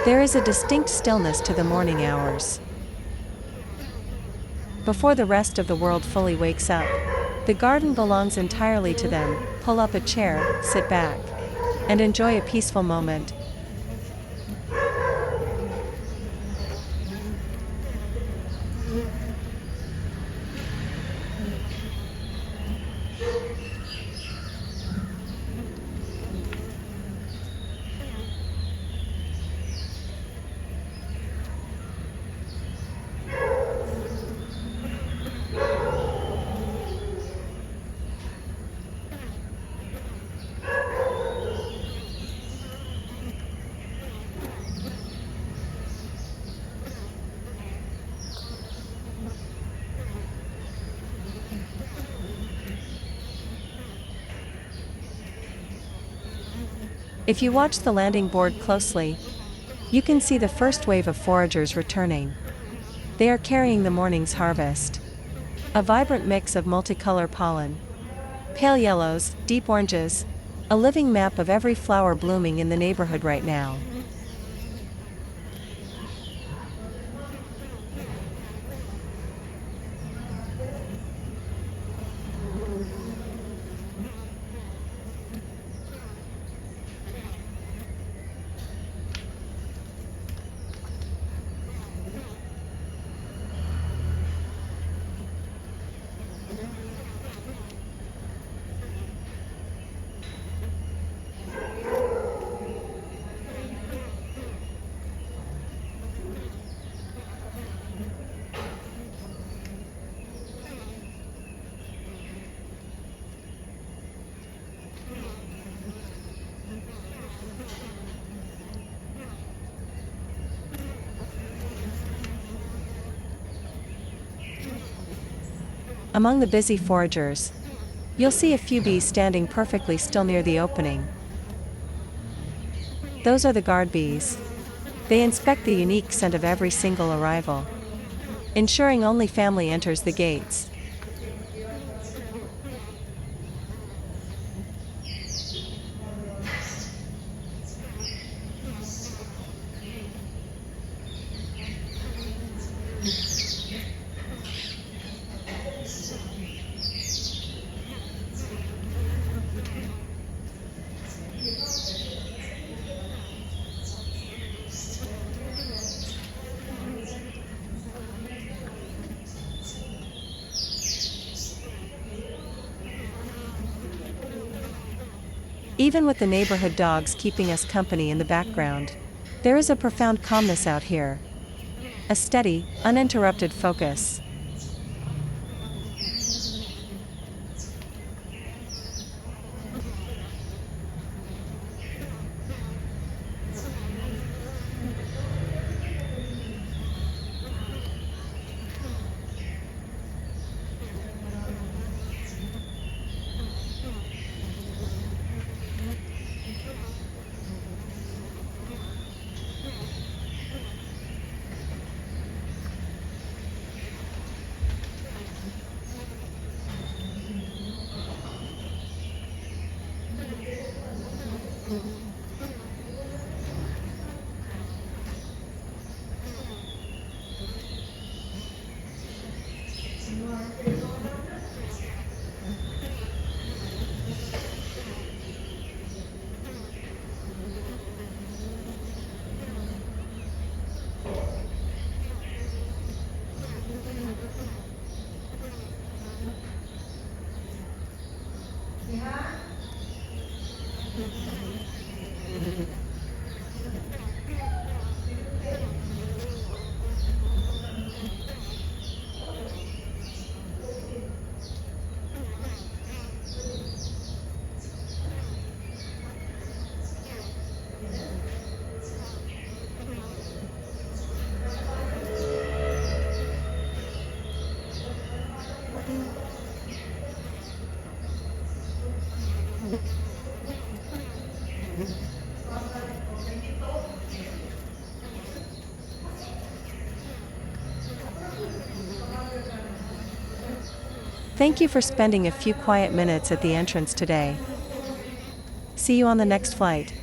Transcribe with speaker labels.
Speaker 1: There is a distinct stillness to the morning hours. Before the rest of the world fully wakes up, the garden belongs entirely to them. Pull up a chair, sit back, and enjoy a peaceful moment. If you watch the landing board closely, you can see the first wave of foragers returning. They are carrying the morning's harvest. A vibrant mix of multicolor pollen. Pale yellows, deep oranges, a living map of every flower blooming in the neighborhood right now. Among the busy foragers, you'll see a few bees standing perfectly still near the opening. Those are the guard bees. They inspect the unique scent of every single arrival, ensuring only family enters the gates. Even with the neighborhood dogs keeping us company in the background, there is a profound calmness out here. A steady, uninterrupted focus. Thank you for spending a few quiet minutes at the entrance today. See you on the next flight.